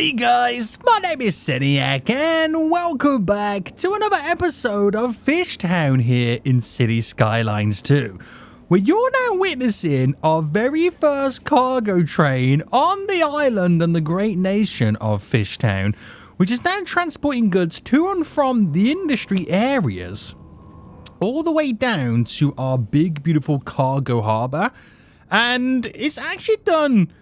Hey guys, my name is Seniac and welcome back to another episode of FishTown here in City Skylines 2, where you're now witnessing our very first cargo train on the island and the great nation of FishTown, which is now transporting goods to and from the industry areas all the way down to our big beautiful cargo harbour. And it's actually done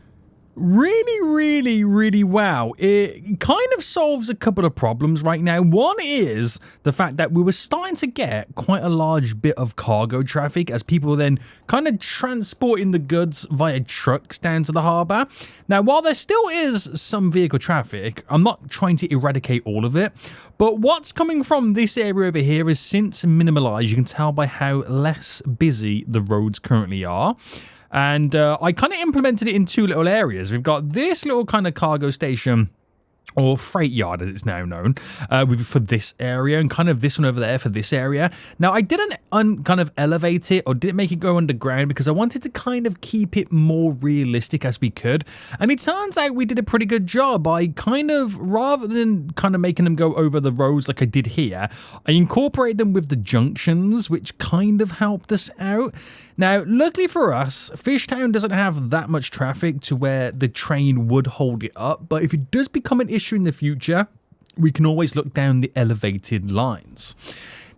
really well. It kind of solves a couple of problems right now. One is the fact that we were starting to get quite a large bit of cargo traffic as people were then kind of transporting the goods via trucks down to the harbour. Now, while there still is some vehicle traffic, I'm not trying to eradicate all of it, but what's coming from this area over here is since minimalised. You can tell by how less busy the roads currently are. And I kind of implemented it in two little areas. We've got this little kind of cargo station, or freight yard as it's now known, for this area, and kind of this one over there for this area. Now, I didn't kind of elevate it or didn't make it go underground because I wanted to kind of keep it more realistic as we could. And it turns out we did a pretty good job. I kind of, rather than kind of making them go over the roads like I did here, I incorporated them with the junctions, which kind of helped us out. Now, luckily for us, FishTown doesn't have that much traffic to where the train would hold it up, but if it does become an issue in the future, we can always look down the elevated lines.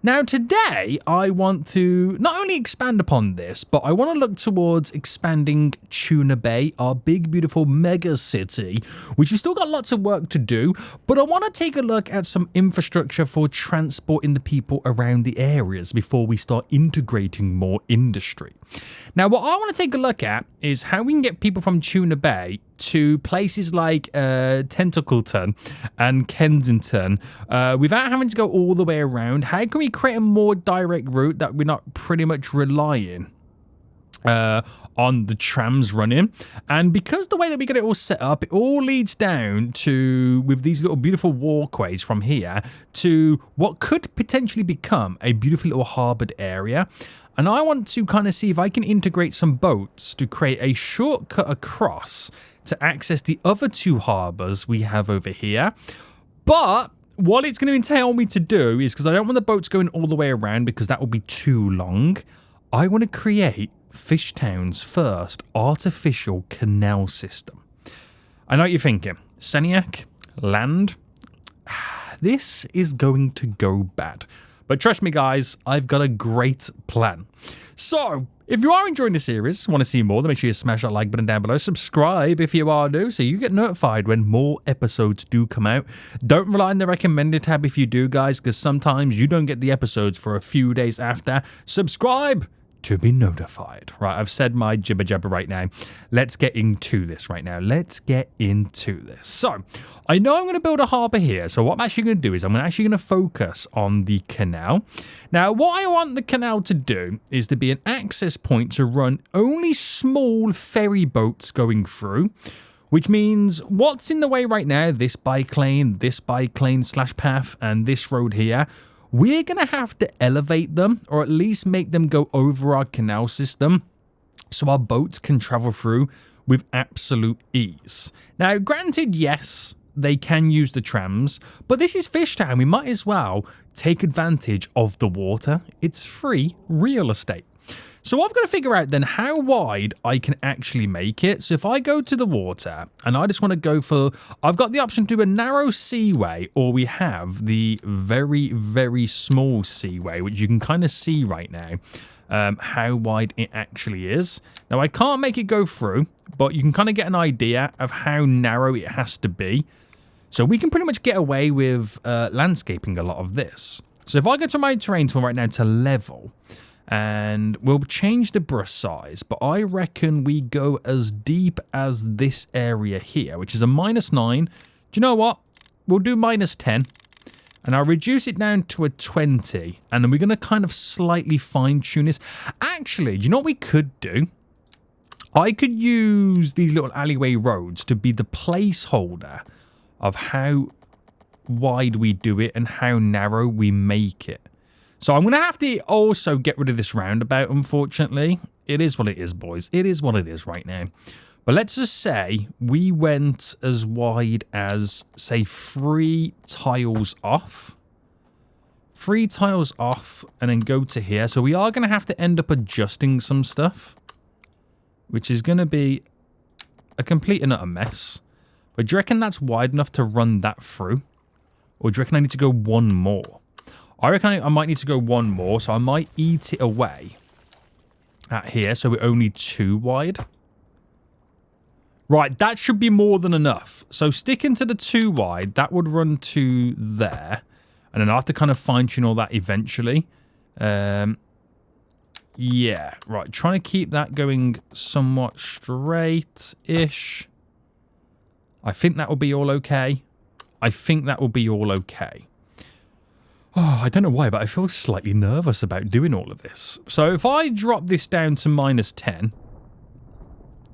Now, today, I want to not only expand upon this, but I want to look towards expanding Tuna Bay, our big, beautiful mega city, which we've still got lots of work to do, but I want to take a look at some infrastructure for transporting the people around the areas before we start integrating more industry. Now, what I want to take a look at is how we can get people from Tuna Bay to places like Tentacleton and Kensington without having to go all the way around. How can we create a more direct route that we're not pretty much relying on the trams running? And because the way that we get it all set up, it all leads down to, with these little beautiful walkways from here, to what could potentially become a beautiful little harboured area. And I want to kind of see if I can integrate some boats to create a shortcut across to access the other two harbours we have over here. But what it's going to entail me to do is, because I don't want the boats going all the way around because that will be too long, I want to create FishTown's first artificial canal system. I know what you're thinking. Seniac, land, this is going to go bad. But trust me, guys, I've got a great plan. So, if you are enjoying the series, want to see more, then make sure you smash that like button down below. Subscribe if you are new, so you get notified when more episodes do come out. Don't rely on the recommended tab if you do, guys, because sometimes you don't get the episodes for a few days after. Subscribe to be notified. Right, I've said my jibber jabber right now. Let's get into this right now. Let's get into this. So, I know I'm going to build a harbour here. So what I'm actually going to do is I'm actually going to focus on the canal. Now, what I want the canal to do is to be an access point to run only small ferry boats going through, which means what's in the way right now, this bike lane slash path, and this road here, we're going to have to elevate them, or at least make them go over our canal system so our boats can travel through with absolute ease. Now, granted, yes, they can use the trams, but this is FishTown. We might as well take advantage of the water. It's free real estate. So I've got to figure out then how wide I can actually make it. So if I go to the water and I just want to go for, I've got the option to do a narrow seaway, or we have the very small seaway, which you can kind of see right now how wide it actually is. Now I can't make it go through, but you can kind of get an idea of how narrow it has to be. So we can pretty much get away with landscaping a lot of this. So if I go to my terrain tool right now to level, and we'll change the brush size, but I reckon we go as deep as this area here, which is a -9. Do you know what? We'll do -10, and I'll reduce it down to a 20, and then we're going to kind of slightly fine-tune this. Actually, do you know what we could do? I could use these little alleyway roads to be the placeholder of how wide we do it and how narrow we make it. So I'm going to have to also get rid of this roundabout, unfortunately. It is what it is, boys. It is what it is right now. But let's just say we went as wide as, say, 3 tiles off. 3 tiles off and then go to here. So we are going to have to end up adjusting some stuff, which is going to be a complete and utter mess. But do you reckon that's wide enough to run that through? Or do you reckon I need to go one more? I reckon I might need to go one more, so I might eat it away at here, so we're only 2 wide. Right, that should be more than enough. So sticking to the 2 wide, that would run to there. And then I'll have to kind of fine-tune all that eventually. Yeah, right. Trying to keep that going somewhat straight-ish. I think that will be all okay. I think that will be all okay. Oh, I don't know why, but I feel slightly nervous about doing all of this. So if I drop this down to -10,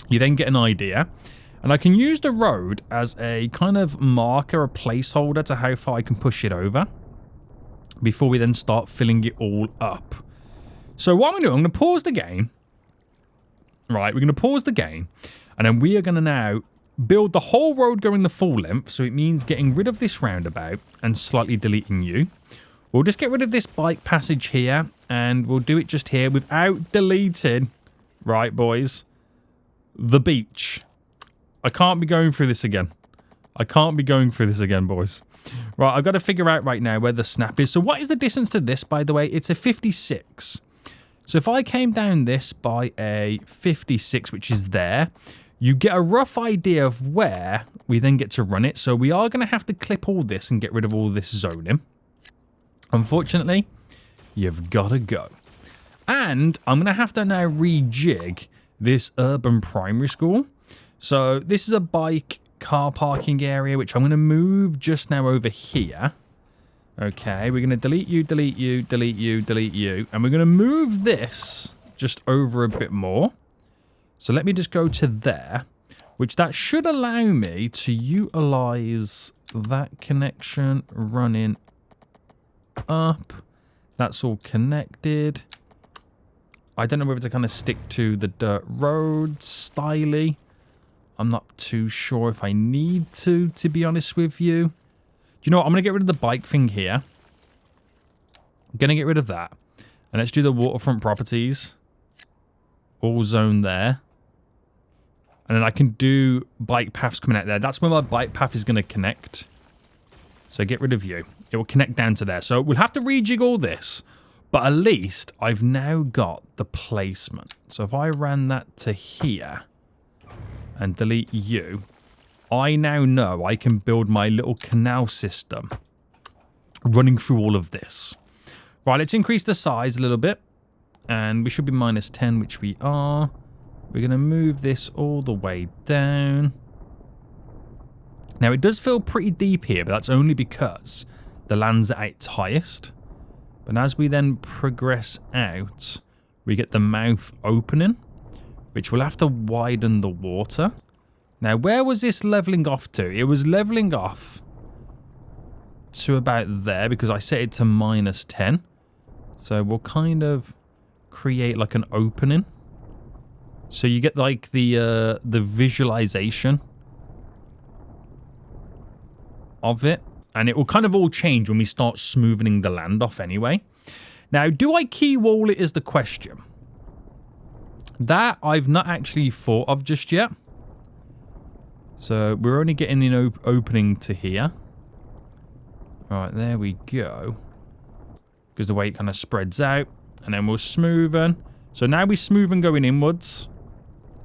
you then get an idea. And I can use the road as a kind of marker, a placeholder to how far I can push it over before we then start filling it all up. So what I'm going to do, I'm going to pause the game. Right, we're going to pause the game. And then we are going to now build the whole road going the full length. So it means getting rid of this roundabout and slightly deleting you. We'll just get rid of this bike passage here. And we'll do it just here without deleting, right, boys, the beach. I can't be going through this again. I can't be going through this again, boys. Right, I've got to figure out right now where the snap is. So what is the distance to this, by the way? It's a 56. So if I came down this by a 56, which is there, you get a rough idea of where we then get to run it. So we are going to have to clip all this and get rid of all this zoning. Unfortunately, you've got to go. And I'm going to have to now rejig this urban primary school. So this is a bike car parking area, which I'm going to move just now over here. Okay, we're going to delete you, delete you, delete you, delete you. And we're going to move this just over a bit more. So let me just go to there, which that should allow me to utilize that connection running up. That's all connected. I don't know whether to kind of stick to the dirt road styly. I'm not too sure if I need to be honest with you. Do you know what? I'm going to get rid of the bike thing here. I'm going to get rid of that. And let's do the waterfront properties. All zone there. And then I can do bike paths coming out there. That's where my bike path is going to connect. So get rid of you. It will connect down to there. So we'll have to rejig all this. But at least I've now got the placement. So if I ran that to here and delete you, I now know I can build my little canal system running through all of this. Right, let's increase the size a little bit. And we should be -10, which we are. We're going to move this all the way down. Now, it does feel pretty deep here, but that's only because the land's at its highest. But as we then progress out, we get the mouth opening, which will have to widen the water. Now, where was this leveling off to? It was leveling off to about there because I set it to -10. So we'll kind of create like an opening. So you get like the visualization of it. And it will kind of all change when we start smoothing the land off anyway. Now, do I key wall it is the question. That I've not actually thought of just yet. So we're only getting an opening to here. Alright, there we go. Because the way it kind of spreads out. And then we'll smoothen. So now we smoothen going inwards.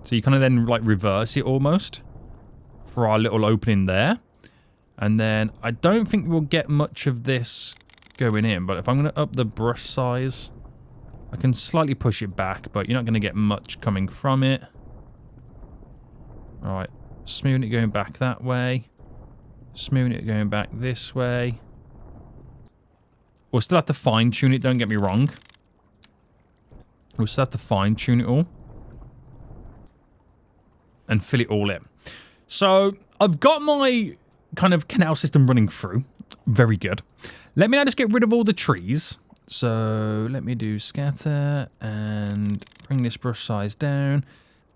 So you kind of then like reverse it almost. For our little opening there. And then I don't think we'll get much of this going in. But if I'm going to up the brush size, I can slightly push it back. But you're not going to get much coming from it. Alright. Smoothing it going back that way. Smoothing it going back this way. We'll still have to fine tune it, don't get me wrong. We'll still have to fine tune it all. And fill it all in. So, I've got my kind of canal system running through. Very good. Let me now just get rid of all the trees. So, let me do scatter and bring this brush size down.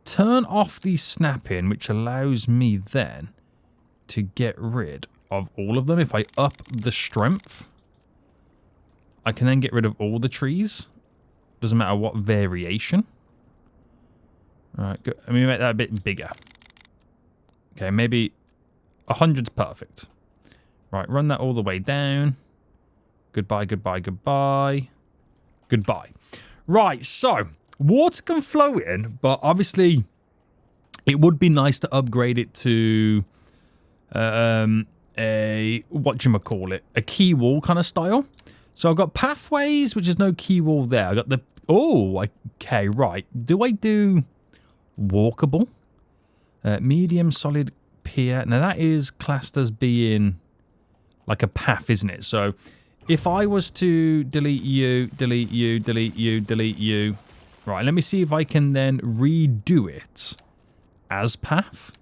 turn off the snapping, which allows me then to get rid of all of them. If I up the strength, I can then get rid of all the trees. Doesn't matter what variation. All right, good. Let me make that a bit bigger. Okay, maybe 100's perfect. Right, run that all the way down. Goodbye, goodbye, goodbye. Goodbye. Right, so water can flow in, but obviously it would be nice to upgrade it to a whatchamacallit, a key wall kind of style. So I've got pathways, which is no key wall there. I got the okay, right. Do I do walkable? Medium solid pier. Now that is classed as being like a path, isn't it? So if I was to delete you, delete you, delete you, delete you. Right, let me see if I can then redo it as path.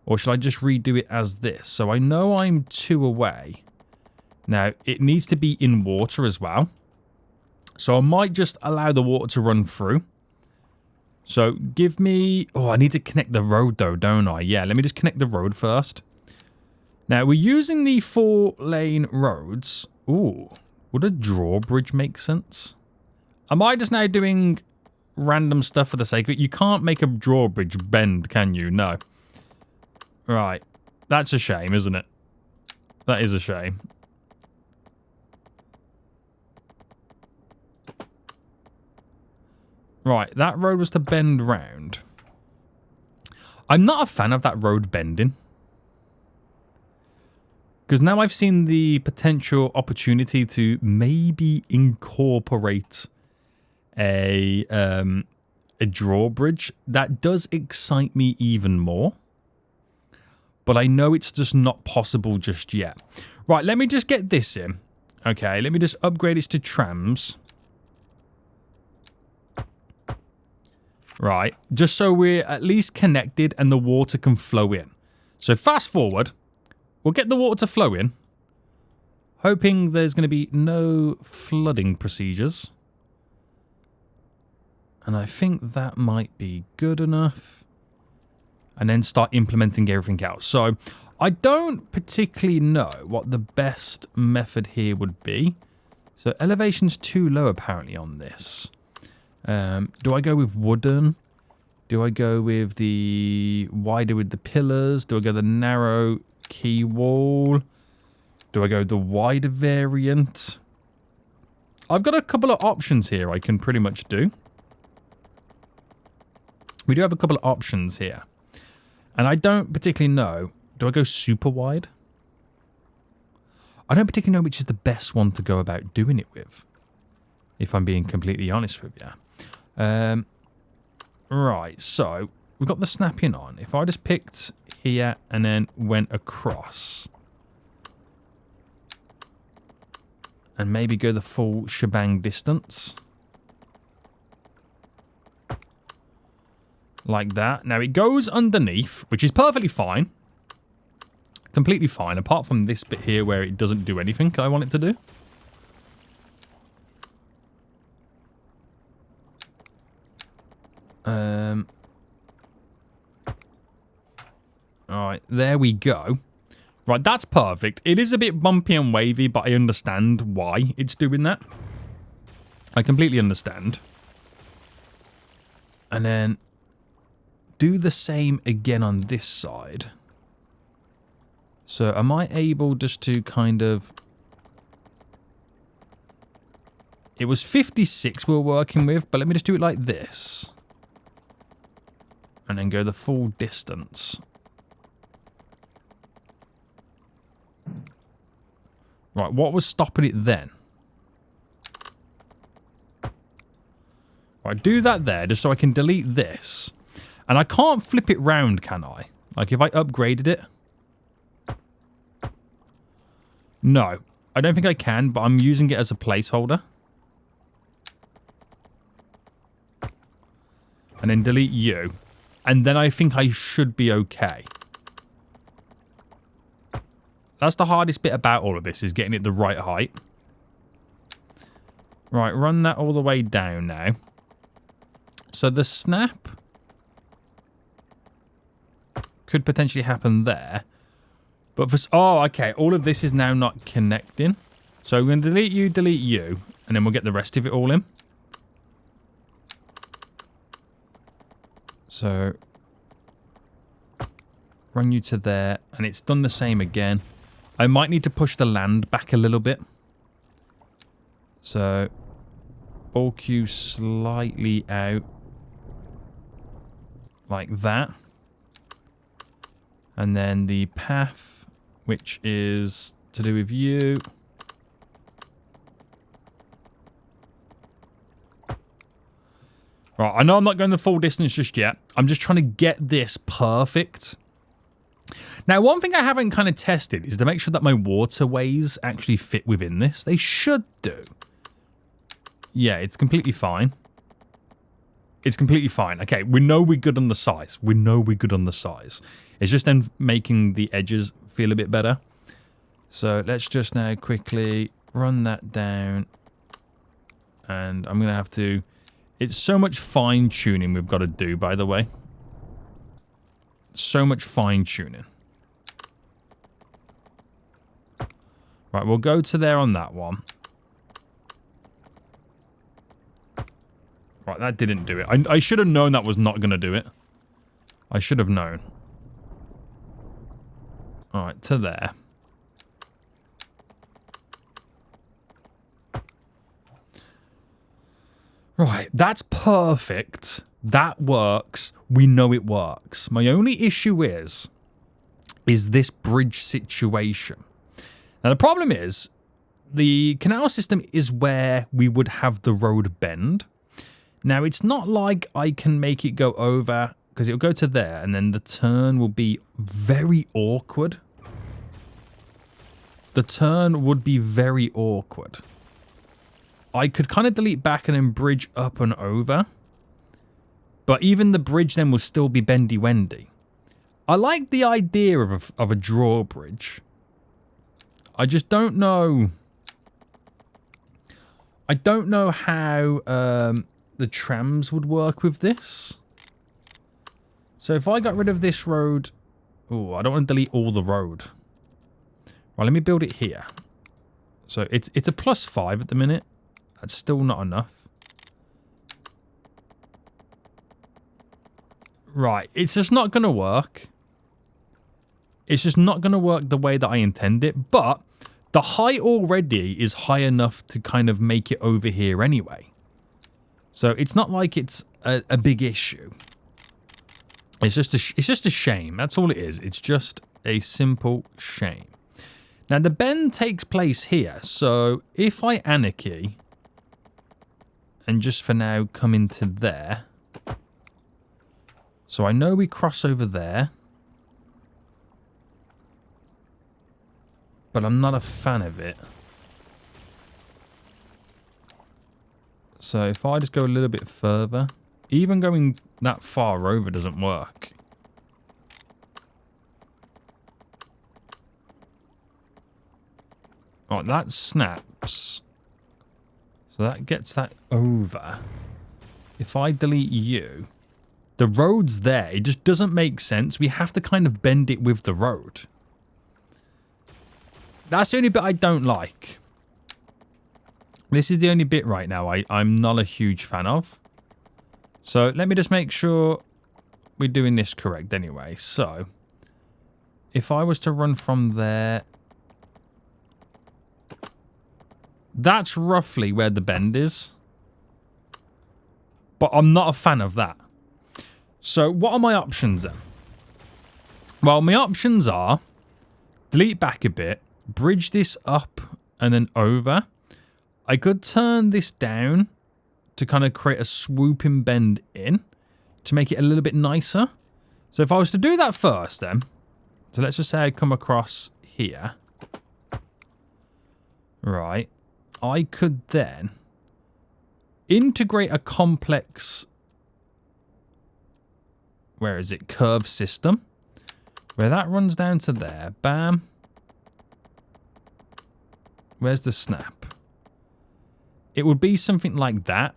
Or should I just redo it as this? So I know I'm 2 away. Now, it needs to be in water as well. So I might just allow the water to run through. So give me... Oh, I need to connect the road though, don't I? Yeah, let me just connect the road first. Now, we're using the 4-lane roads. Ooh, would a drawbridge make sense? Am I just now doing random stuff for the sake of it? You can't make a drawbridge bend, can you? No. Right. That's a shame, isn't it? That is a shame. Right, that road was to bend round. I'm not a fan of that road bending. Because now I've seen the potential opportunity to maybe incorporate a drawbridge. That does excite me even more. But I know it's just not possible just yet. Right, let me just get this in. Okay, let me just upgrade it to trams. Right, just so we're at least connected and the water can flow in. So fast forward. We'll get the water to flow in. Hoping there's going to be no flooding procedures. And I think that might be good enough. And then start implementing everything else. So I don't particularly know what the best method here would be. So elevation's too low apparently on this. Do I go with wooden? Do I go with the wider with the pillars? Do I go the narrow key wall? Do I go the wider variant? I've got a couple of options here I can pretty much do. We do have a couple of options here. And I don't particularly know. Do I go super wide? I don't particularly know which is the best one to go about doing it with. If I'm being completely honest with you. Right, so we've got the snapping on. If I just picked here and then went across. And maybe go the full shebang distance. Like that. Now it goes underneath, which is perfectly fine. Completely fine, apart from this bit here where it doesn't do anything I want it to do. Alright, there we go. Right, that's perfect. It is a bit bumpy and wavy, but I understand why it's doing that. I completely understand. And then do the same again on this side. So am I able just to kind of... It was 56 we were working with, but let me just do it like this. And then go the full distance. Right, what was stopping it then? Right, do that there, just so I can delete this. And I can't flip it round, can I? Like, if I upgraded it? No, I don't think I can, but I'm using it as a placeholder. And then delete you. And then I think I should be okay. That's the hardest bit about all of this, is getting it the right height. Right, run that all the way down now. So the snap could potentially happen there. But for... Oh, okay. All of this is now not connecting. So I'm going to delete you, and then we'll get the rest of it all in. So run you to there, and it's done the same again. I might need to push the land back a little bit. So bulk you slightly out like that. And then the path, which is to do with you. Right, I know I'm not going the full distance just yet. I'm just trying to get this perfect. Now, one thing I haven't kind of tested is to make sure that my waterways actually fit within this. They should do. Yeah, it's completely fine. It's completely fine. Okay, we know we're good on the size. We know we're good on the size. It's just then making the edges feel a bit better. So let's just now quickly run that down. And I'm going to have to... It's so much fine-tuning we've got to do, by the way. So much fine-tuning. Right, we'll go to there on that one. Right, that didn't do it. I should have known that was not going to do it. I should have known. Alright, to there. Right, that's perfect. That works. We know it works. My only issue is this bridge situation. Now, the problem is, the canal system is where we would have the road bend. Now, it's not like I can make it go over, because it'll go to there, and then the turn will be very awkward. The turn would be very awkward. I could kind of delete back and then bridge up and over. But even the bridge then will still be bendy-wendy. I like the idea of a drawbridge. I just don't know... I don't know how the trams would work with this. So if I got rid of this road... Oh, I don't want to delete all the road. Right, let me build it here. So it's a +5 at the minute. That's still not enough. Right, it's just not going to work. It's just not going to work the way that I intend it. But the height already is high enough to kind of make it over here anyway. So it's not like it's a big issue. It's just a shame. That's all it is. It's just a simple shame. Now, the bend takes place here. So if I anarchy... and just for now come into there. So I know we cross over there. But I'm not a fan of it. So if I just go a little bit further. Even going that far over doesn't work. Oh, that snaps. So that gets that over. If I delete you, the road's there. It just doesn't make sense. We have to kind of bend it with the road. That's the only bit I don't like. This is the only bit right now I'm not a huge fan of. So let me just make sure we're doing this correct anyway. So if I was to run from there... That's roughly where the bend is. But I'm not a fan of that. So what are my options then? Well, my options are delete back a bit, bridge this up and then over. I could turn this down to kind of create a swooping bend in to make it a little bit nicer. So if I was to do that first then, so let's just say I come across here. Right. I could then integrate a complex, where is it, curve system, where that runs down to there. Bam. Where's the snap? It would be something like that,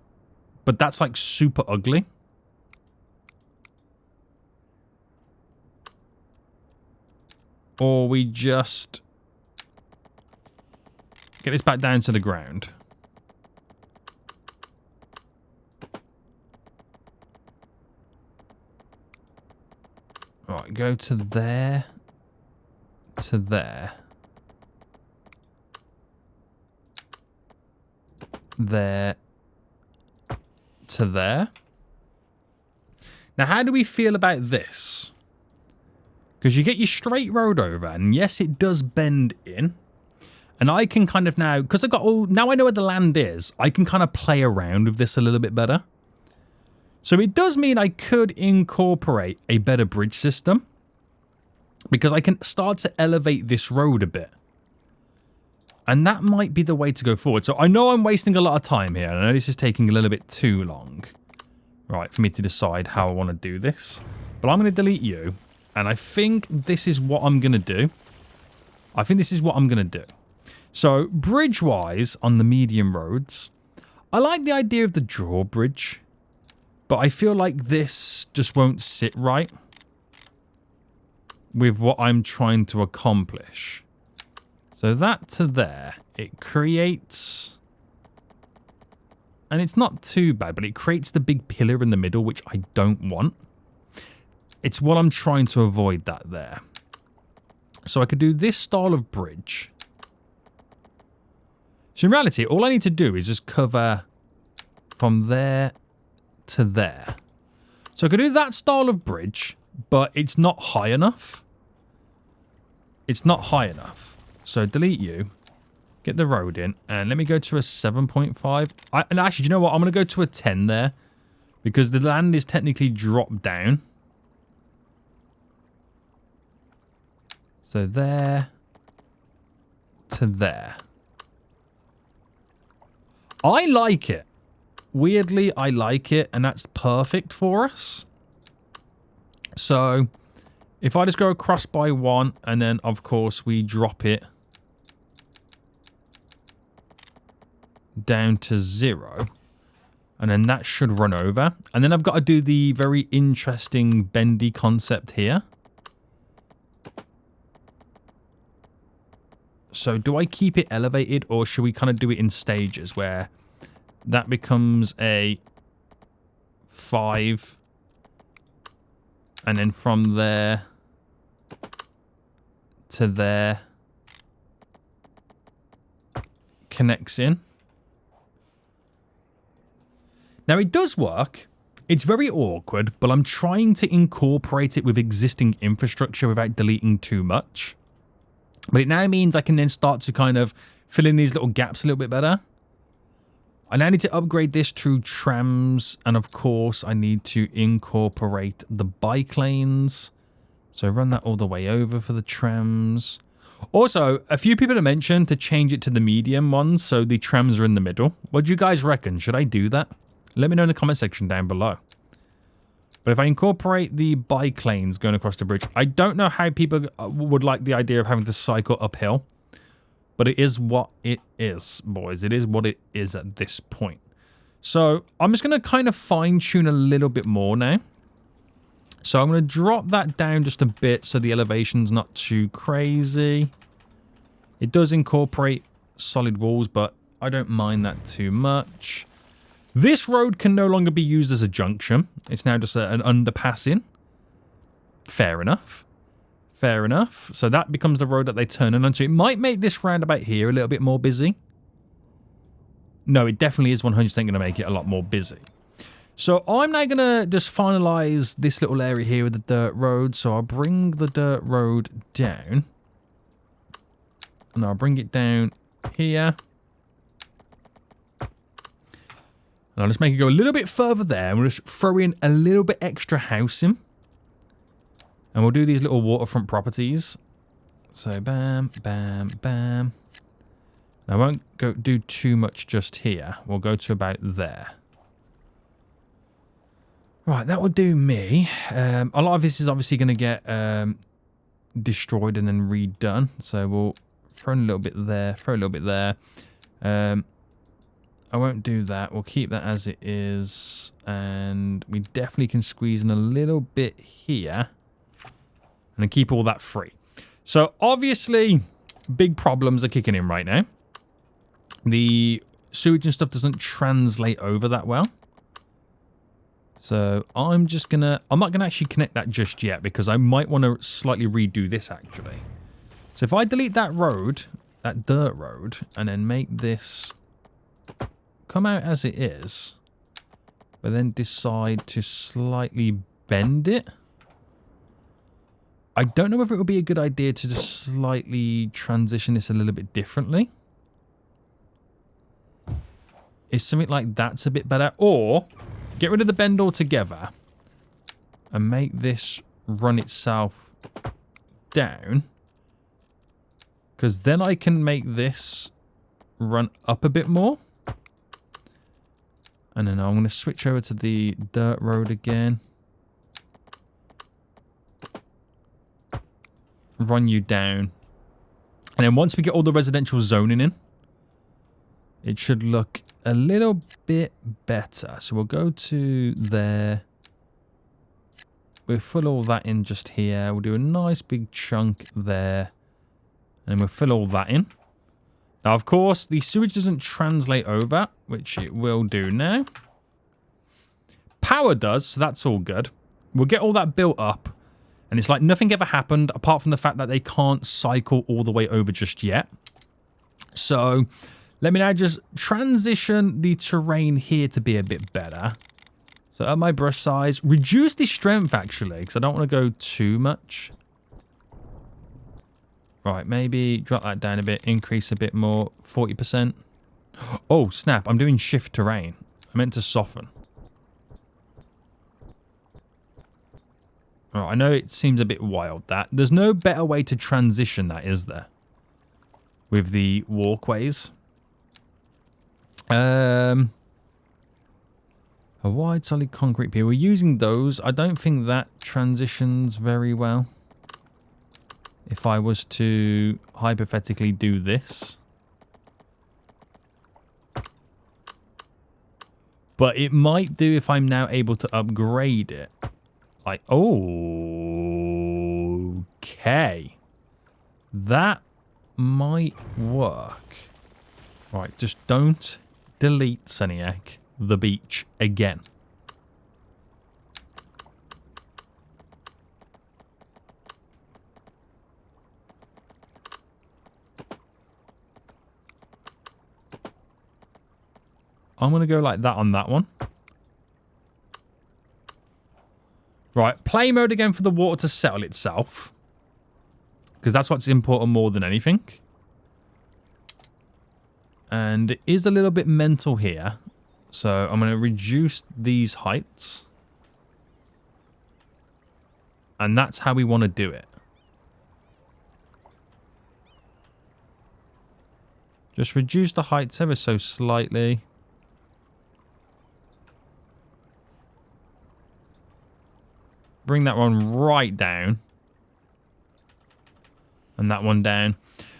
but that's like super ugly. or we just get this back down to the ground. Right, go to there, to there, there, to there. Now, how do we feel about this? Because you get your straight road over, and yes, it does bend in. And I can kind of now, because now I know where the land is, I can kind of play around with this a little bit better. So it does mean I could incorporate a better bridge system, because I can start to elevate this road a bit. And that might be the way to go forward. So I know I'm wasting a lot of time here. I know this is taking a little bit too long, right, for me to decide how I want to do this. But I'm going to delete you. And I think this is what I'm going to do. So, bridge-wise, on the medium roads, I like the idea of the drawbridge. But I feel like this just won't sit right with what I'm trying to accomplish. So that to there, it creates... And it's not too bad, but it creates the big pillar in the middle, which I don't want. It's what I'm trying to avoid that there. So I could do this style of bridge. So in reality, all I need to do is just cover from there to there. So I could do that style of bridge, but it's not high enough. It's not high enough. So delete you. Get the road in. And let me go to a 7.5. And actually, do you know what? I'm going to go to a 10 there. Because the land is technically dropped down. So there to there. I like it. Weirdly, I like it, and that's perfect for us. So, if I just go across by 1, and then, of course, we drop it down to 0, and then that should run over. And then I've got to do the very interesting bendy concept here. So do I keep it elevated, or should we kind of do it in stages where that becomes a 5, and then from there to there connects in? Now it does work. It's very awkward, but I'm trying to incorporate it with existing infrastructure without deleting too much. But it now means I can then start to kind of fill in these little gaps a little bit better. I now need to upgrade this to trams. And of course, I need to incorporate the bike lanes. So run that all the way over for the trams. Also, a few people have mentioned to change it to the medium ones, so the trams are in the middle. What do you guys reckon? Should I do that? Let me know in the comment section down below. But if I incorporate the bike lanes going across the bridge, I don't know how people would like the idea of having to cycle uphill. But it is what it is, boys. It is what it is at this point. So I'm just going to kind of fine-tune a little bit more now. So I'm going to drop that down just a bit so the elevation's not too crazy. It does incorporate solid walls, but I don't mind that too much. This road can no longer be used as a junction. It's now just an underpassing. Fair enough. Fair enough. So that becomes the road that they turn in on. So it might make this roundabout here a little bit more busy. No, it definitely is 100% going to make it a lot more busy. So I'm now going to just finalize this little area here with the dirt road. So I'll bring the dirt road down. And I'll bring it down here. And I'll just make it go a little bit further there. And we'll just throw in a little bit extra housing. And we'll do these little waterfront properties. So bam, bam, bam. I won't go do too much just here. We'll go to about there. Right, that will do me. A lot of this is obviously going to get destroyed and then redone. So we'll throw in a little bit there, throw a little bit there. I won't do that. We'll keep that as it is. And we definitely can squeeze in a little bit here. And keep all that free. So obviously, big problems are kicking in right now. The sewage and stuff doesn't translate over that well. So I'm not gonna actually connect that just yet because I might want to slightly redo this actually. So if I delete that road, that dirt road, and then make this come out as it is, but then decide to slightly bend it. I don't know if it would be a good idea to just slightly transition this a little bit differently. Is something like that's a bit better? Or get rid of the bend altogether and make this run itself down. Because then I can make this run up a bit more. And then I'm going to switch over to the dirt road again. Run you down. And then once we get all the residential zoning in, it should look a little bit better. So we'll go to there. We'll fill all that in just here. We'll do a nice big chunk there. And we'll fill all that in. Now, of course, the sewage doesn't translate over, which it will do now. Power does, so that's all good. We'll get all that built up. And it's like nothing ever happened, apart from the fact that they can't cycle all the way over just yet. So let me now just transition the terrain here to be a bit better. So up my brush size. Reduce the strength, actually, because I don't want to go too much. Right, maybe drop that down a bit, increase a bit more, 40%. Oh, snap, I'm doing shift terrain. I meant to soften. Alright, I know it seems a bit wild, that. There's no better way to transition that, is there? With the walkways. A wide solid concrete pier. We're using those. I don't think that transitions very well. If I was to hypothetically do this. But it might do if I'm now able to upgrade it. Like, oh, okay. That might work. Right, just don't delete, Seniac, the beach again. I'm going to go like that on that one. Right, play mode again for the water to settle itself. Because that's what's important more than anything. And it is a little bit mental here. So I'm going to reduce these heights. And that's how we want to do it. Just reduce the heights ever so slightly. Bring that one right down. And that one down.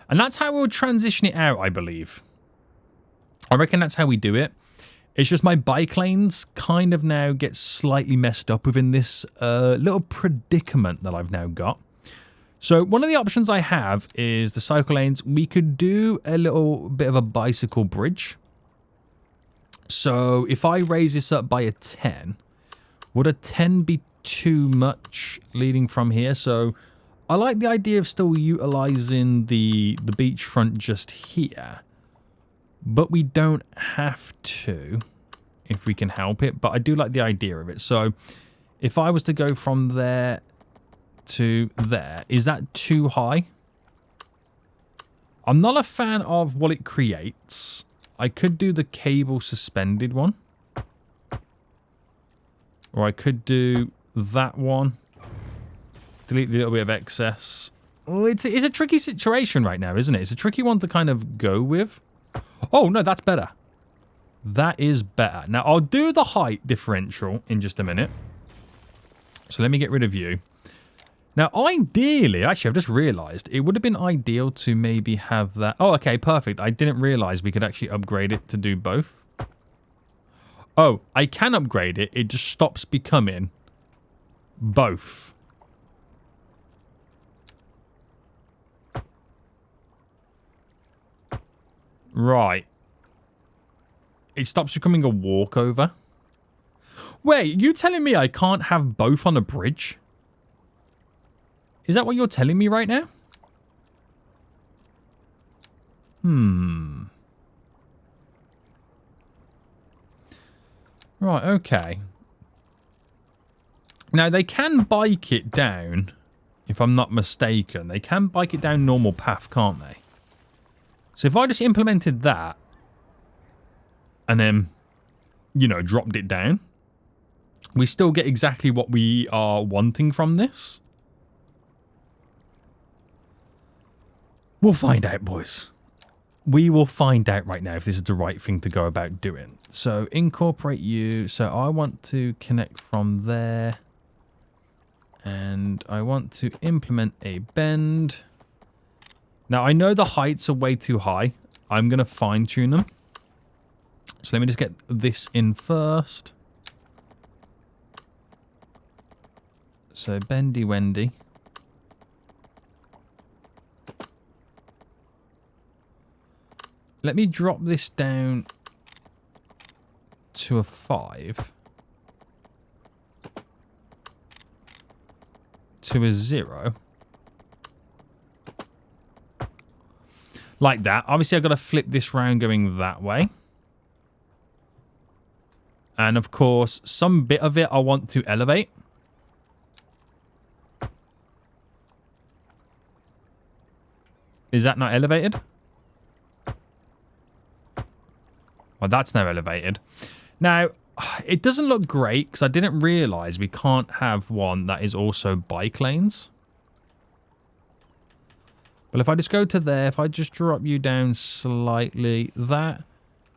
And that's how we'll transition it out, I believe. I reckon that's how we do it. It's just my bike lanes kind of now get slightly messed up within this little predicament that I've now got. So one of the options I have is the cycle lanes. We could do a little bit of a bicycle bridge. So if I raise this up by a 10, would a 10 be too much leading from here? So I like the idea of still utilizing the beachfront just here, but we don't have to if we can help it. But I do like the idea of it. So if I was to go from there to there, is that too high? I'm not a fan of what it creates. I could do the cable suspended one, or I could do that one. Delete the little bit of excess. Oh, it's a tricky situation right now, isn't it? It's a tricky one to kind of go with. Oh, no, that's better. That is better. Now, I'll do the height differential in just a minute. So let me get rid of you. Now, ideally, actually, I've just realized it would have been ideal to maybe have that. Oh, okay, perfect. I didn't realize we could actually upgrade it to do both. Oh, I can upgrade it. It just stops becoming both. Right. It stops becoming a walkover. Wait, you telling me I can't have both on a bridge? Is that what you're telling me right now? Right, okay. Now, they can bike it down, if I'm not mistaken. They can bike it down normal path, can't they? So if I just implemented that, and then, you know, dropped it down, we still get exactly what we are wanting from this. We'll find out, boys. We will find out right now if this is the right thing to go about doing. So incorporate you. So I want to connect from there. And I want to implement a bend. Now I know the heights are way too high. I'm going to fine tune them. So let me just get this in first. So bendy wendy. Let me drop this down to a 5. To a 0. Like that. Obviously, I've got to flip this round going that way. And of course, some bit of it I want to elevate. Is that not elevated? Well, that's now elevated. Now, it doesn't look great because I didn't realise we can't have one that is also bike lanes. But if I just go to there, if I just drop you down slightly, that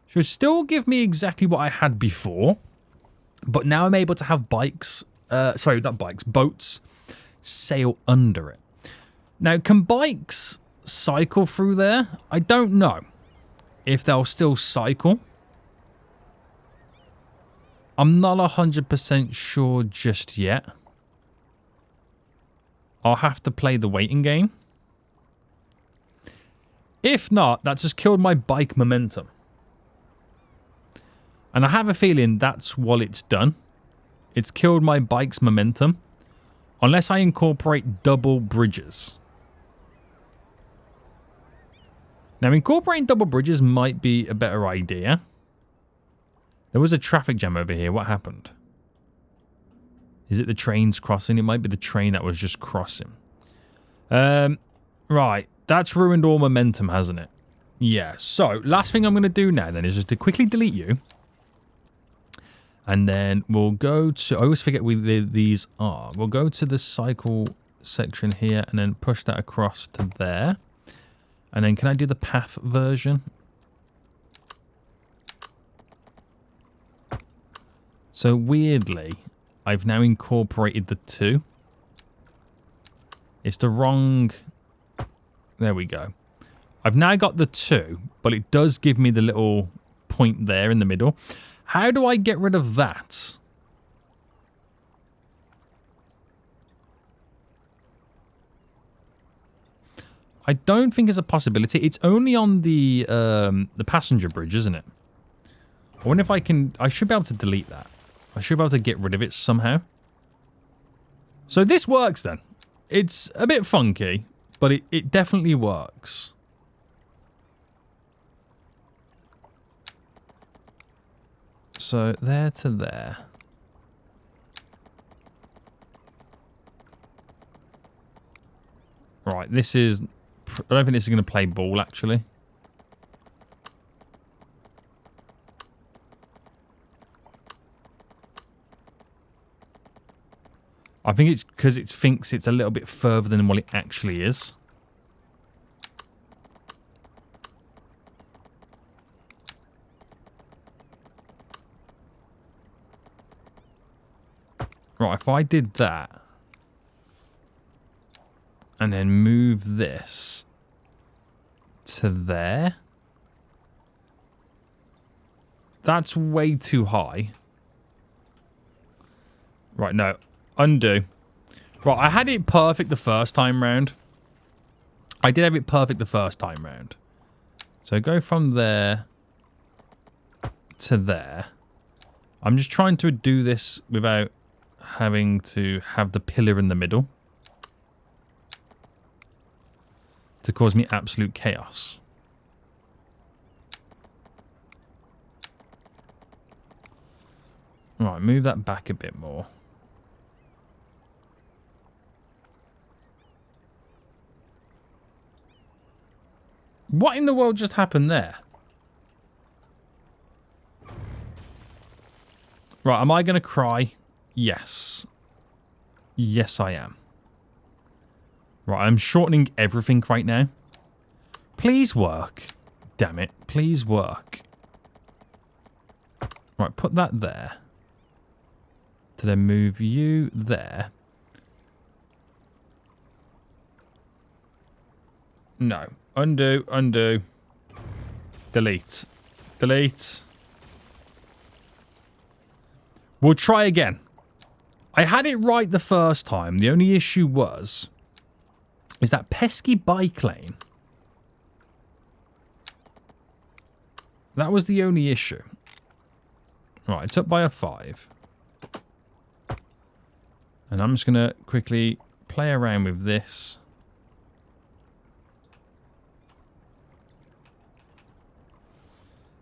should still give me exactly what I had before. But now I'm able to have bikes, sorry, not bikes, boats sail under it. Now, can bikes cycle through there? I don't know if they'll still cycle. I'm not 100% sure just yet. I'll have to play the waiting game. If not, that just killed my bike momentum. And I have a feeling that's what it's done. It's killed my bike's momentum. Unless I incorporate double bridges. Now, incorporating double bridges might be a better idea. There was a traffic jam over here. What happened? Is it the trains crossing? It might be the train that was just crossing. Right. That's ruined all momentum, hasn't it? Yeah. So, last thing I'm going to do now then is just to quickly delete you. And then we'll go to... I always forget where these are. We'll go to the cycle section here and then push that across to there. And then can I do the path version? So weirdly, I've now incorporated the 2. It's the wrong... There we go. I've now got the 2, but it does give me the little point there in the middle. How do I get rid of that? I don't think it's a possibility. It's only on the passenger bridge, isn't it? I wonder if I can... I should be able to delete that. I should be able to get rid of it somehow. So this works then. It's a bit funky, but it definitely works. So there to there. Right, this is... I don't think this is going to play ball, actually. I think it's because it thinks it's a little bit further than what it actually is. Right, if I did that and then move this to there, that's way too high. Right, no. Undo. Right, I had it perfect the first time round. I did have it perfect the first time round. So go from there to there. I'm just trying to do this without having to have the pillar in the middle to cause me absolute chaos. Right, move that back a bit more. What in the world just happened there? Right, am I going to cry? Yes. Yes, I am. Right, I'm shortening everything right now. Please work. Damn it. Please work. Right, put that there. To then move you there. No. Undo, undo. Delete. Delete. We'll try again. I had it right the first time. The only issue is that pesky bike lane. That was the only issue. Right, it's up by a 5. And I'm just going to quickly play around with this.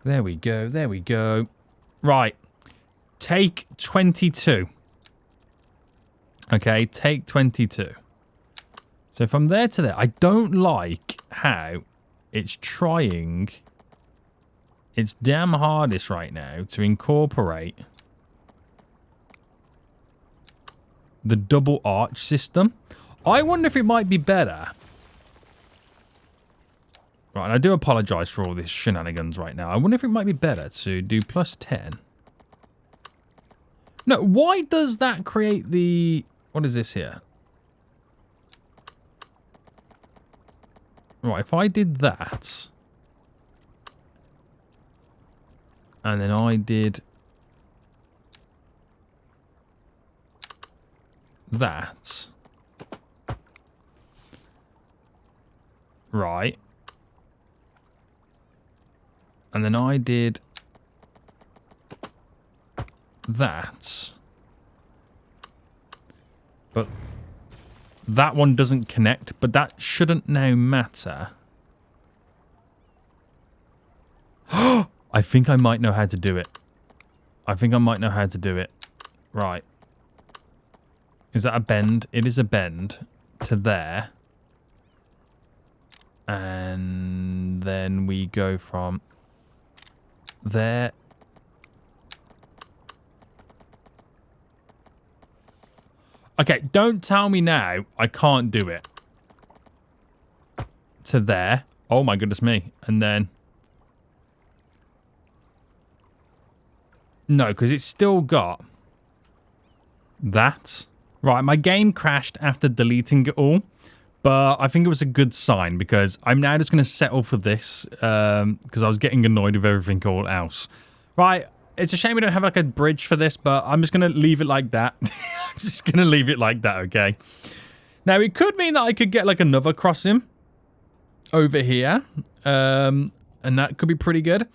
There we go, there we go. Right. Take 22. Okay, take 22. So from there to there, I don't like how it's trying its damn hardest right now to incorporate the double arch system. I wonder if it might be better. Right, and I do apologize for all this shenanigans right now. I wonder if it might be better to do +10. No, why does that create the... What is this here? Right, if I did that... And then I did... that... Right. And then I did... that. But that one doesn't connect, but that shouldn't now matter. I think I might know how to do it. I think I might know how to do it. Right. Is that a bend? It is a bend to there. And then we go from there. Okay, don't tell me now I can't do it. To there. Oh my goodness me. And then... No, because it's still got... that. Right, my game crashed after deleting it all. But I think it was a good sign because I'm now just going to settle for this. Because I was getting annoyed with everything all else. Right. It's a shame we don't have like a bridge for this, but I'm just going to leave it like that. I'm just going to leave it like that, okay? Now, it could mean that I could get like another crossing over here. And that could be pretty good.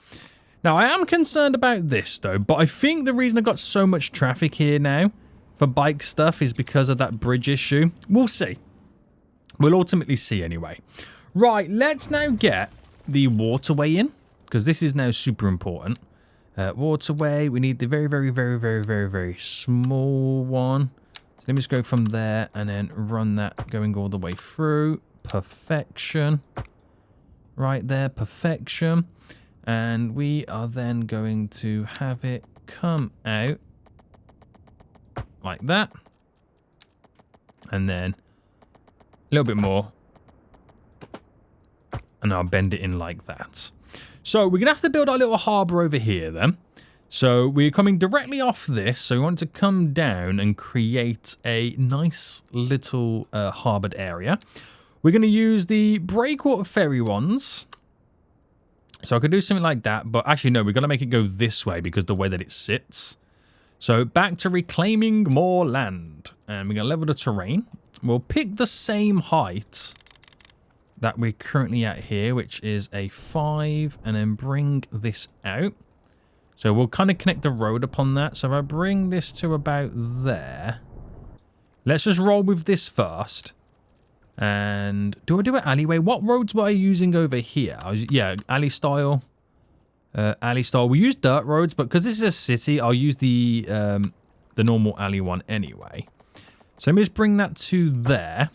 Now, I am concerned about this, though. But I think the reason I've got so much traffic here now for bike stuff is because of that bridge issue. We'll see. We'll ultimately see anyway. Right, let's now get the waterway in. Because this is now super important. Waterway, we need the very small one. So let me just go from there and then run that going all the way through. Perfection. Right there, perfection. And we are then going to have it come out like that. And then a little bit more. And I'll bend it in like that. So we're going to have to build our little harbour over here then. So we're coming directly off this. So we want to come down and create a nice little harboured area. We're going to use the breakwater ferry ones. So I could do something like that. But actually, no, we're going to make it go this way because the way that it sits. So back to reclaiming more land. And we're going to level the terrain. We'll pick the same height that we're currently at here, which is a 5, and then bring this out. So we'll kind of connect the road upon that. So if I bring this to about there, let's just roll with this first. And do I do an alleyway? What roads were I using over here? Yeah, alley style. Alley style. We use dirt roads, but because this is a city, I'll use the normal alley one anyway. So let me just bring that to there.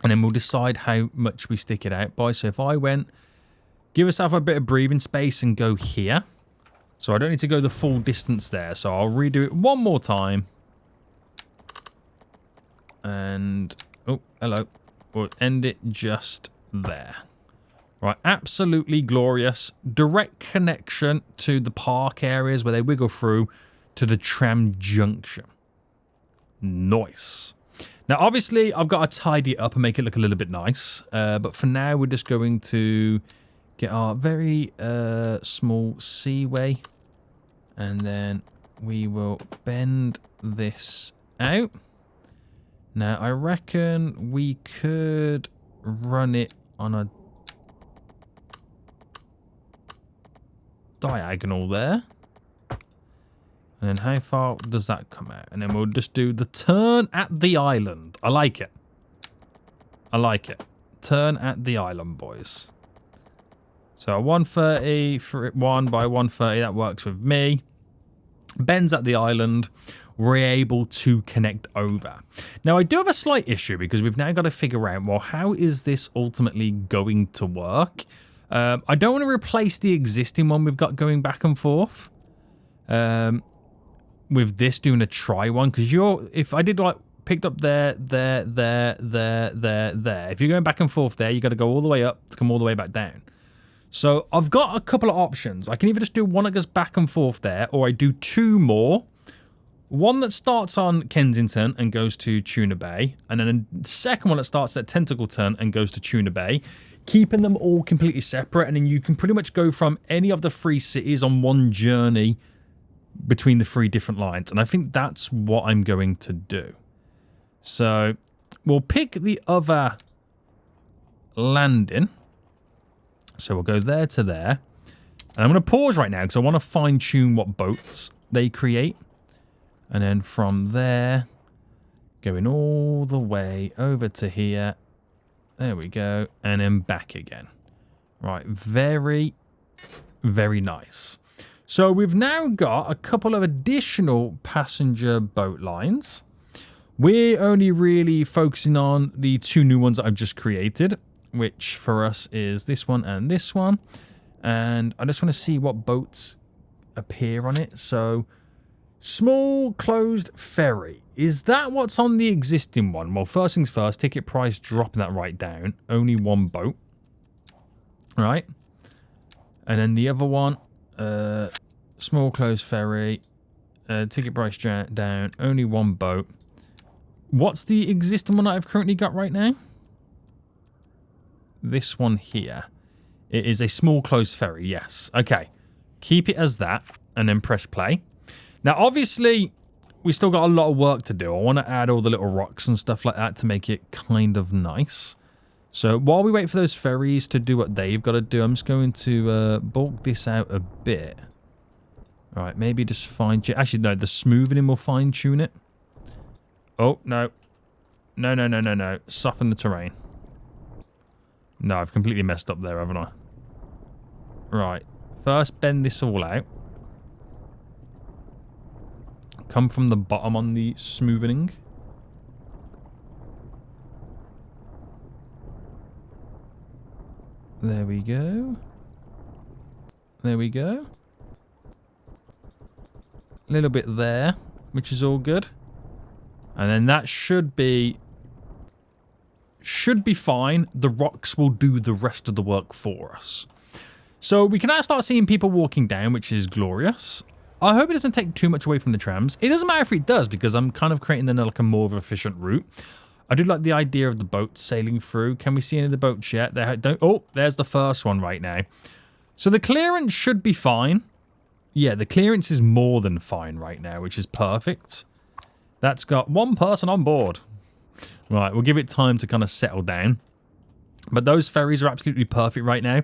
And then we'll decide how much we stick it out by. So if I went, give myself a bit of breathing space and go here. So I don't need to go the full distance there. So I'll redo it one more time. And, oh, hello. We'll end it just there. Right, absolutely glorious. Direct connection to the park areas where they wiggle through to the tram junction. Nice. Now, obviously, I've got to tidy it up and make it look a little bit nice. But for now, we're just going to get our very small seaway. And then we will bend this out. Now, I reckon we could run it on a diagonal there. And then how far does that come out? And then we'll just do the turn at the island. I like it. I like it. Turn at the island, boys. So 130 for 1 by 130. That works with me. Bends at the island. We're able to connect over. Now, I do have a slight issue because we've now got to figure out, well, how is this ultimately going to work? I don't want to replace the existing one we've got going back and forth. With this doing a try one, because if I did like picked up there, if you're going back and forth there, you got to go all the way up to come all the way back down. So I've got a couple of options. I can either just do one that goes back and forth there, or I do 2 more. One that starts on Kensington and goes to Tuna Bay, and then a second one that starts at Tentacle Turn and goes to Tuna Bay, keeping them all completely separate, and then you can pretty much go from any of the 3 cities on one journey between the 3 different lines. And I think that's what I'm going to do. So we'll pick the other landing. So we'll go there to there. And I'm going to pause right now because I want to fine tune what boats they create. And then from there, going all the way over to here. There we go. And then back again. Right. Very, very nice. So we've now got a couple of additional passenger boat lines. We're only really focusing on the 2 new ones that I've just created, which for us is this one and this one. And I just want to see what boats appear on it. So, small closed ferry. Is that what's on the existing one? Well, first things first, ticket price, dropping that right down. Only 1 boat. Right. And then the other one. Small closed ferry, ticket price down, only 1 boat. What's the existing one that I've currently got right now? This one here. It is a small closed ferry, yes. Okay, keep it as that, and then press play. Now, obviously, we still got a lot of work to do. I want to add all the little rocks and stuff like that to make it kind of nice. So while we wait for those ferries to do what they've got to do, I'm just going to bulk this out a bit. All right, maybe just fine-tune. Actually, no, the smoothing will fine-tune it. Oh, no. No. Soften the terrain. No, I've completely messed up there, haven't I? Right. First, bend this all out. Come from the bottom on the smoothing. There we go. There we go. A little bit there, which is all good. And then that should be fine. The rocks will do the rest of the work for us. So we can now start seeing people walking down, which is glorious. I hope it doesn't take too much away from the trams. It doesn't matter if it does, because I'm kind of creating then like a more of an efficient route. I do like the idea of the boat sailing through. Can we see any of the boats yet? Oh, there's the first one right now. So the clearance should be fine. Yeah, the clearance is more than fine right now, which is perfect. That's got 1 person on board. Right, we'll give it time to kind of settle down. But those ferries are absolutely perfect right now.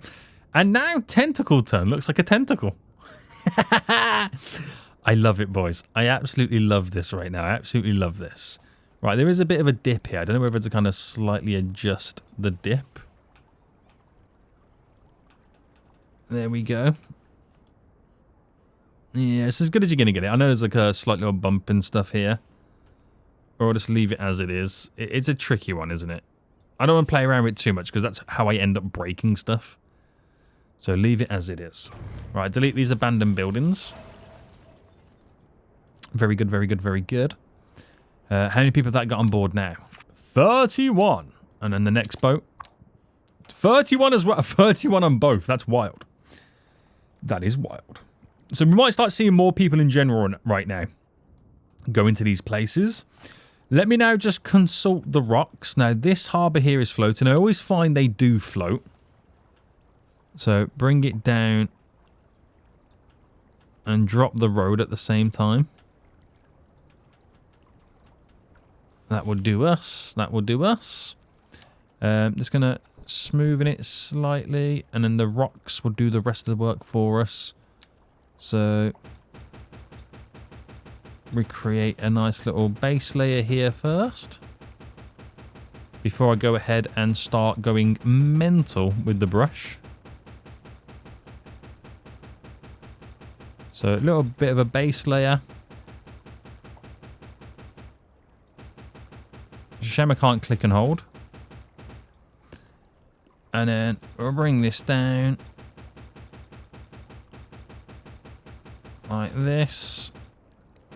And now Tentacle Turn looks like a tentacle. I love it, boys. I absolutely love this right now. I absolutely love this. Right, there is a bit of a dip here. I don't know whether to kind of slightly adjust the dip. There we go. Yeah, it's as good as you're going to get it. I know there's like a slight little bump and stuff here. Or I'll just leave it as it is. It's a tricky one, isn't it? I don't want to play around with it too much because that's how I end up breaking stuff. So leave it as it is. Right, delete these abandoned buildings. Very good, very good, very good. How many people have that got on board now? 31. And then the next boat. 31 as well. 31 on both. That's wild. That is wild. So we might start seeing more people in general right now go into these places. Let me now just consult the rocks. Now, this harbour here is floating. I always find they do float. So bring it down and drop the road at the same time. That will do us. That will do us. Just going to smoothen it slightly. And then the rocks will do the rest of the work for us. So we create a nice little base layer here first. Before I go ahead and start going mental with the brush. So a little bit of a base layer. Shame I can't click and hold. And then we'll bring this down. Like this.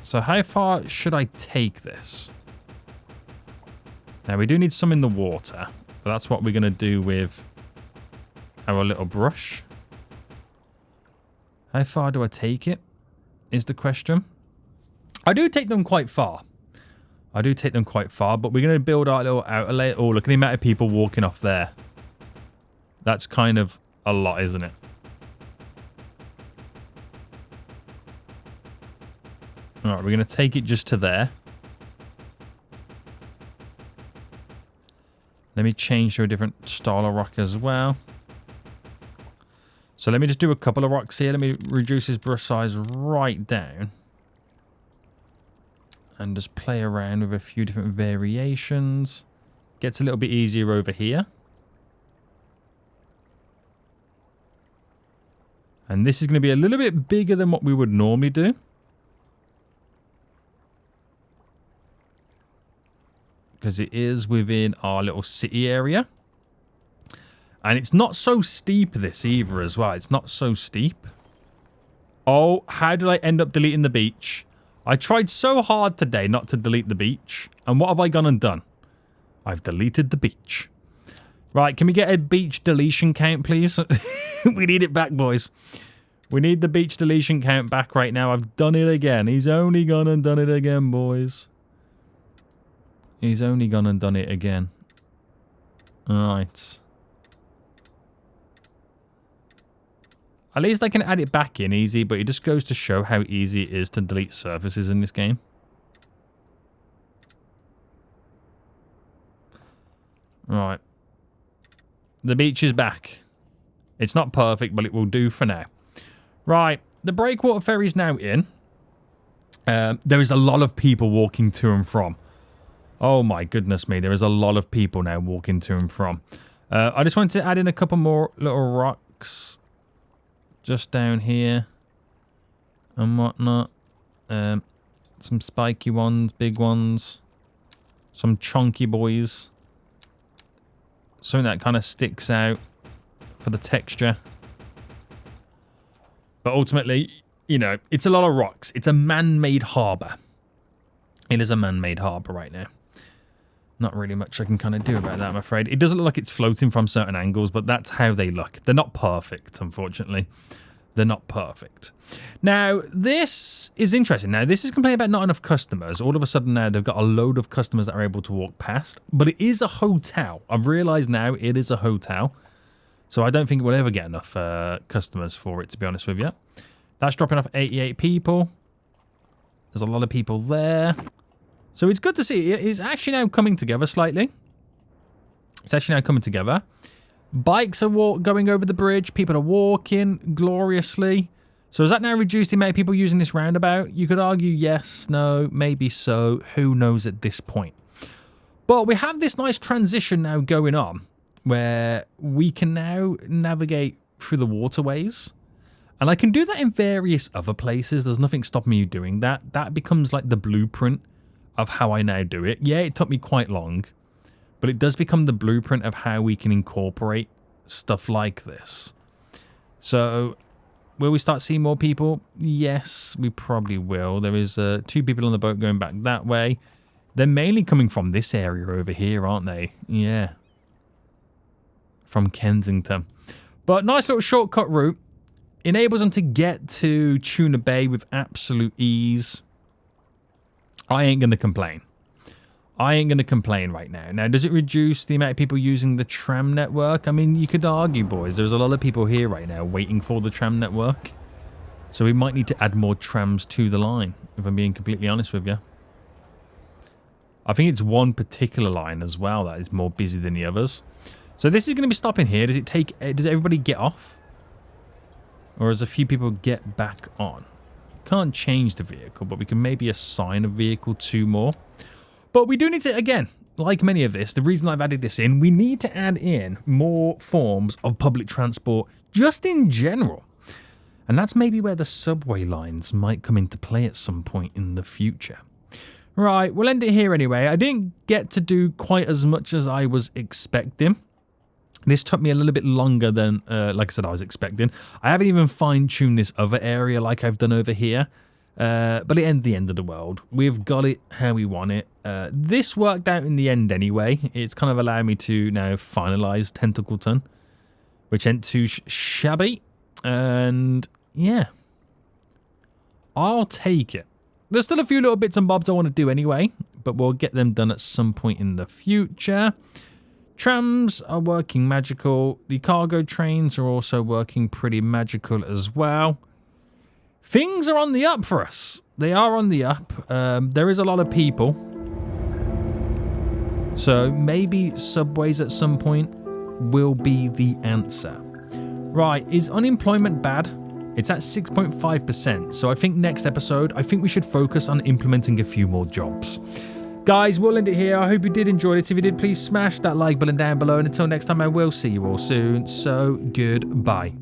So how far should I take this? Now we do need some in the water. But that's what we're going to do with our little brush. How far do I take it? Is the question. I do take them quite far. I do take them quite far, but we're going to build our little outer layer. Oh, look at the amount of people walking off there. That's kind of a lot, isn't it? Alright, we're going to take it just to there. Let me change to a different style of rock as well. So let me just do a couple of rocks here. Let me reduce his brush size right down. And just play around with a few different variations. Gets a little bit easier over here. And this is going to be a little bit bigger than what we would normally do. Because it is within our little city area. And it's not so steep this either as well. It's not so steep. Oh, how did I end up deleting the beach? I tried so hard today not to delete the beach. And what have I gone and done? I've deleted the beach. Right, can we get a beach deletion count, please? We need it back, boys. We need the beach deletion count back right now. I've done it again. He's only gone and done it again, boys. He's only gone and done it again. Alright. At least I can add it back in easy, but it just goes to show how easy it is to delete surfaces in this game. Right. The beach is back. It's not perfect, but it will do for now. Right. The breakwater ferry's now in. There is a lot of people walking to and from. Oh my goodness me. There is a lot of people now walking to and from. I just wanted to add in a couple more little rocks. Just down here. And whatnot. Some spiky ones, big ones. Some chunky boys. Something that kind of sticks out for the texture. But ultimately, you know, it's a lot of rocks. It's a man-made harbour. It is a man-made harbour right now. Not really much I can kind of do about that, I'm afraid. It doesn't look like it's floating from certain angles, but that's how they look. They're not perfect, unfortunately. They're not perfect. Now, this is interesting. Now, this is complaining about not enough customers. All of a sudden now, they've got a load of customers that are able to walk past. But it is a hotel. I've realised now it is a hotel. So I don't think we'll ever get enough customers for it, to be honest with you. That's dropping off 88 people. There's a lot of people there. So it's good to see. It's actually now coming together slightly. It's actually now coming together. Bikes are going over the bridge. People are walking gloriously. So has that now reduced the amount of people using this roundabout? You could argue yes, no, maybe so. Who knows at this point? But we have this nice transition now going on where we can now navigate through the waterways. And I can do that in various other places. There's nothing stopping me doing that. That becomes like the blueprint of how I now do it. Yeah, it took me quite long. But it does become the blueprint of how we can incorporate stuff like this. So, will we start seeing more people? Yes, we probably will. There is 2 people on the boat going back that way. They're mainly coming from this area over here, aren't they? Yeah. From Kensington. But nice little shortcut route. Enables them to get to Tuna Bay with absolute ease. I ain't going to complain. I ain't going to complain right now. Now, does it reduce the amount of people using the tram network? I mean, you could argue, boys. There's a lot of people here right now waiting for the tram network. So we might need to add more trams to the line, if I'm being completely honest with you. I think it's one particular line as well that is more busy than the others. So this is going to be stopping here. Does everybody get off? Or does a few people get back on? Can't change the vehicle, but we can maybe assign a vehicle to more. But we do need to, again, like many of this, the reason I've added this in, we need to add in more forms of public transport just in general. And that's maybe where the subway lines might come into play at some point in the future. Right, we'll end it here anyway. I didn't get to do quite as much as I was expecting. This took me a little bit longer than, like I said, I was expecting. I haven't even fine-tuned this other area like I've done over here. But it ain't the end of the world. We've got it how we want it. This worked out in the end anyway. It's kind of allowed me to now finalize Tentacleton, which ain't too shabby. And yeah, I'll take it. There's still a few little bits and bobs I want to do anyway, but we'll get them done at some point in the future. Trams are working magical. The cargo trains are also working pretty magical as well. Things are on the up for us. They are on the up. There is a lot of people. So maybe subways at some point will be the answer. Right, is unemployment bad? It's at 6.5%. So I think next episode, I think we should focus on implementing a few more jobs. Guys, we'll end it here. I hope you did enjoy it. If you did, please smash that like button down below. And until next time, I will see you all soon. So goodbye.